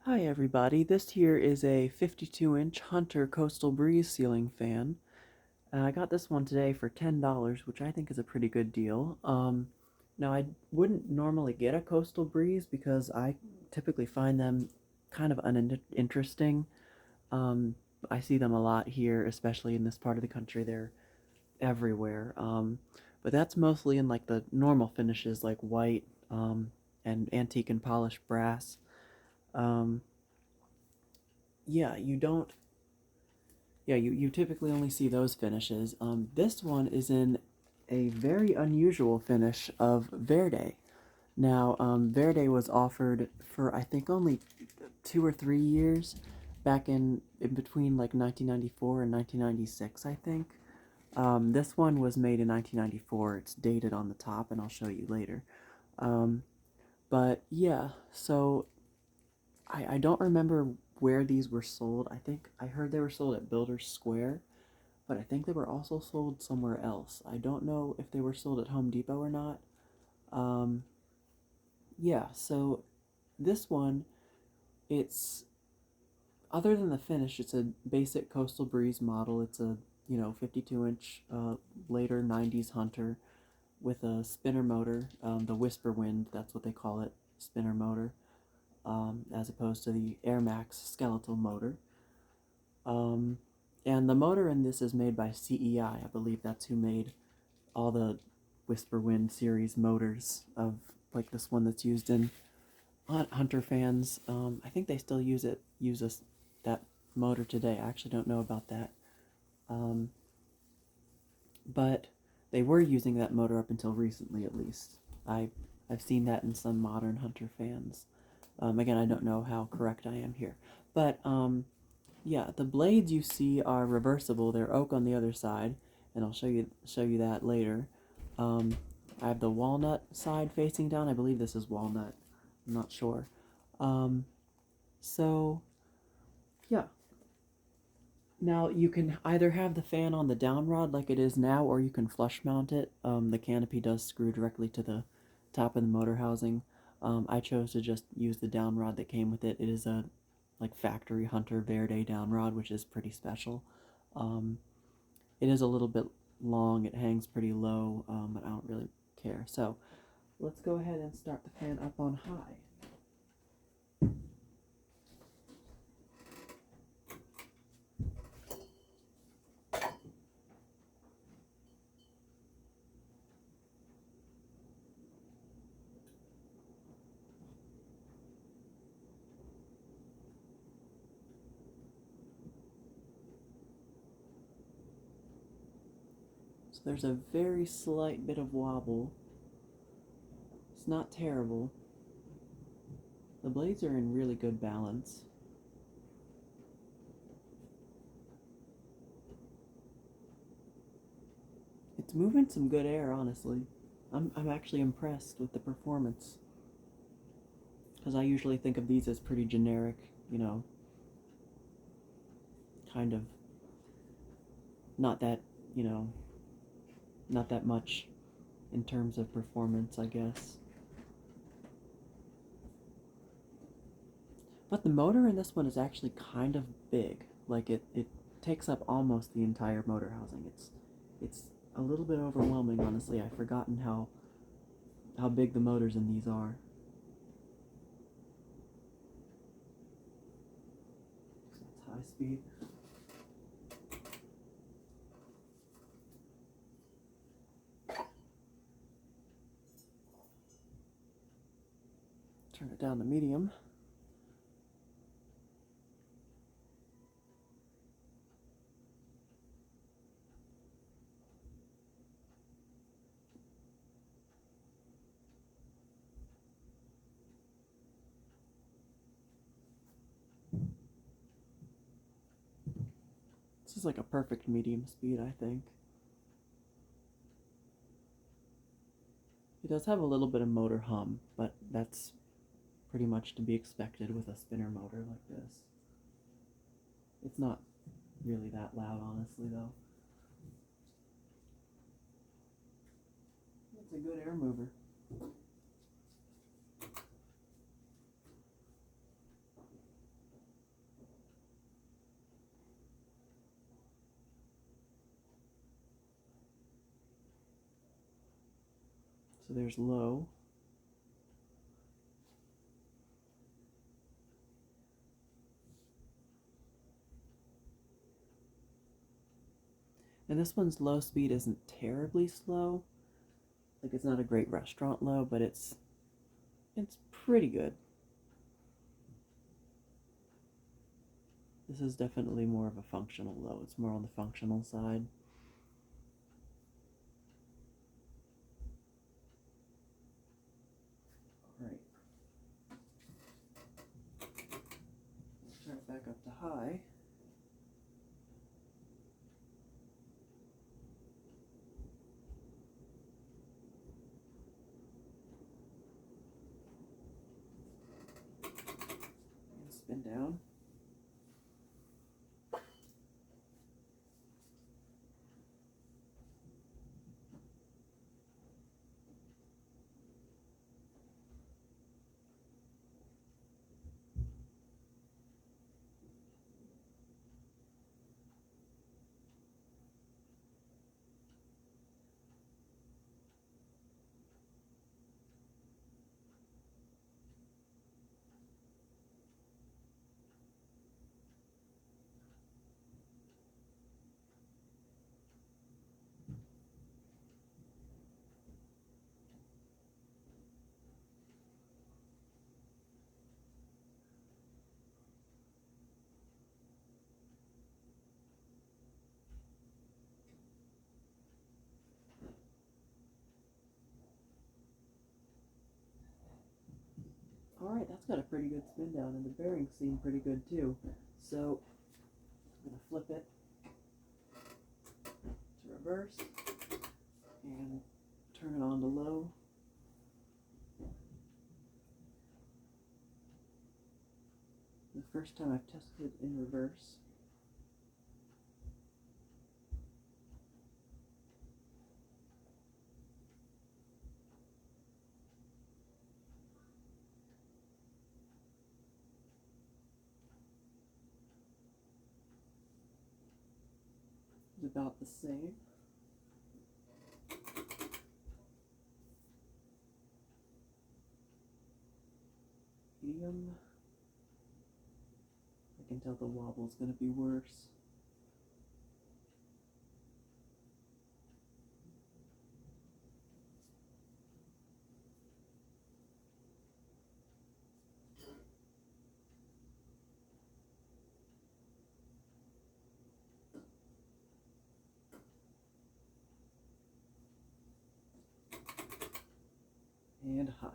Hi everybody, this here is a 52-inch Hunter Coastal Breeze ceiling fan. I got this one today for $10, which I think is a pretty good deal. Now I wouldn't normally get a Coastal Breeze because I typically find them kind of uninteresting. Um, I see them a lot here, especially in this part of the country. They're everywhere. But that's mostly in like the normal finishes like white and antique and polished brass. Um, yeah, you don't Yeah, you typically only see those finishes. This one is in a very unusual finish of Verde. Now, Verde was offered for I think only 2 or 3 years, back in between like 1994 and 1996, I think. This one was made in 1994. It's dated on the top, and I'll show you later. Um, but yeah, so I don't remember where these were sold. I think I heard they were sold at Builders Square, but I think they were also sold somewhere else. I don't know if they were sold at Home Depot or not. Um, yeah, so this one, it's other than the finish, it's a basic Coastal Breeze model. It's a 52-inch later 90s Hunter with a spinner motor, the Whisper Wind, that's what they call it, spinner motor, as opposed to the Air Max skeletal motor. Um, and the motor in this is made by CEI. I believe that's who made all the Whisper Wind series motors of like this one that's used in Hunter fans. I think they still use that motor today. I actually don't know about that. Um, but they were using that motor up until recently, at least. I've seen that in some modern Hunter fans. Again, I don't know how correct I am here, but yeah, the blades you see are reversible. They're oak on the other side, and I'll show you that later. Um, I have the walnut side facing down. I believe this is walnut. I'm not sure. Um, so yeah. Now you can either have the fan on the down rod like it is now, or you can flush mount it. The canopy does screw directly to the top of the motor housing. I chose to just use the down rod that came with it. It is a like factory Hunter Verde down rod, which is pretty special. Um, it is a little bit long. It hangs pretty low, but I don't really care. So let's go ahead and start the fan up on high. So there's a very slight bit of wobble. It's not terrible. The blades are in really good balance. It's moving some good air, honestly. I'm actually impressed with the performance. Because I usually think of these as pretty generic, kind of not that, you know, not that much in terms of performance, I guess. But the motor in this one is actually kind of big. Like it takes up almost the entire motor housing. It's a little bit overwhelming, honestly. I've forgotten how big the motors in these are. So it's high speed. Turn it down to medium. This is like a perfect medium speed, I think. It does have a little bit of motor hum, but that's pretty much to be expected with a spinner motor like this. It's not really that loud, honestly, though. It's a good air mover. So there's low. And this one's low speed isn't terribly slow. Like, it's not a great restaurant low, but it's pretty good. This is definitely more of a functional low. It's more on the functional side. Alright. Let's turn it back up to high. And spin down. Alright, that's got a pretty good spin down, and the bearings seem pretty good too. So, I'm going to flip it to reverse and turn it on to low. The first time I've tested it in reverse. It's about the same. Medium. I can tell the wobble is going to be worse. And high.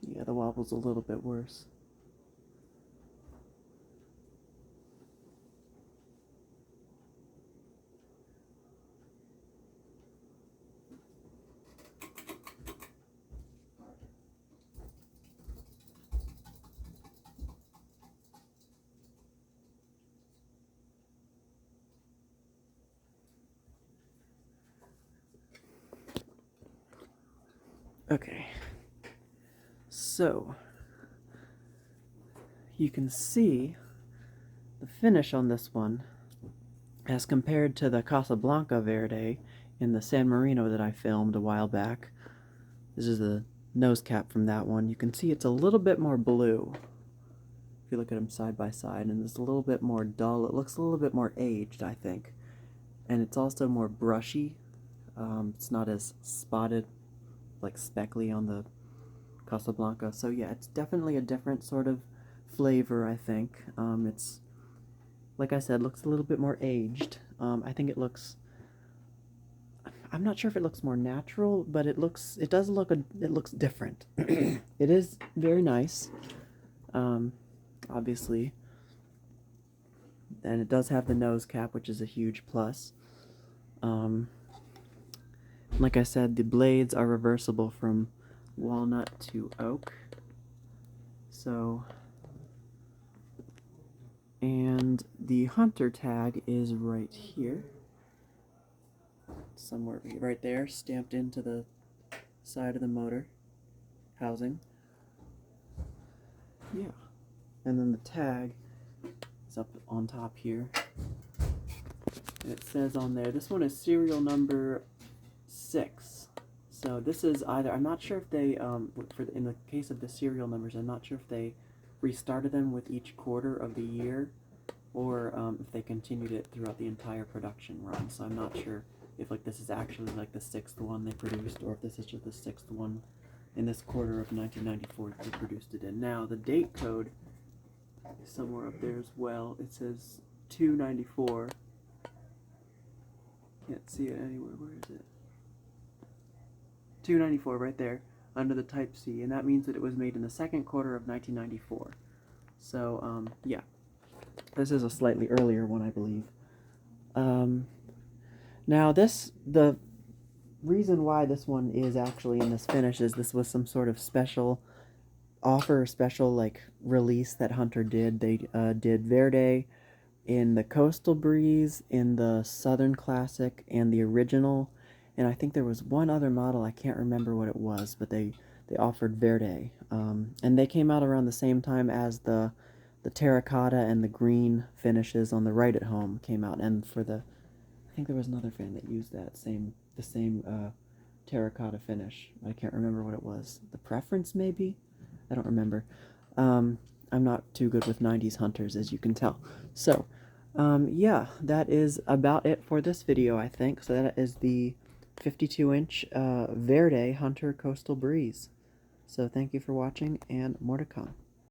Yeah, the wobble's a little bit worse. Okay, so you can see the finish on this one as compared to the Casablanca Verde in the San Marino that I filmed a while back. This is the nose cap from that one. You can see it's a little bit more blue if you look at them side by side, and it's a little bit more dull. It looks a little bit more aged, I think, and it's also more brushy. It's not as spotted, like speckly on the Casablanca. So yeah, it's definitely a different sort of flavor, I think. It's, like I said, looks a little bit more aged. I think it looks, I'm not sure if it looks more natural, but it looks different. It is very nice, obviously. And it does have the nose cap, which is a huge plus. Like I said, the blades are reversible from walnut to oak. So, and the hunter tag is right here. Somewhere right there, stamped into the side of the motor housing. yeah. And then the tag is up on top here. And it says on there, this one is serial number 6. So this is either, I'm not sure if they, in the case of the serial numbers, I'm not sure if they restarted them with each quarter of the year, or if they continued it throughout the entire production run. So I'm not sure if like this is actually like the 6th one they produced, or if this is just the 6th one in this quarter of 1994 that they produced it in. Now the date code is somewhere up there as well. It says 294. Can't see it anywhere. Where is it? 294 right there under the Type C, and that means that it was made in the second quarter of 1994. So yeah, this is a slightly earlier one, I believe. Now the reason why this one is actually in this finish is this was some sort of special offer, special like release that Hunter did. They did Verde in the Coastal Breeze, in the Southern Classic, and the Original, and I think there was one other model, I can't remember what it was, but they offered Verde, and they came out around the same time as the terracotta and the green finishes on the Right at Home came out, and for the, I think there was another fan that used the same terracotta finish. I can't remember what it was. The Preference, maybe? I don't remember. I'm not too good with 90s Hunters, as you can tell. So, yeah, that is about it for this video, I think. So that is the 52-inch Verde Hunter Coastal Breeze. So thank you for watching, and more to come.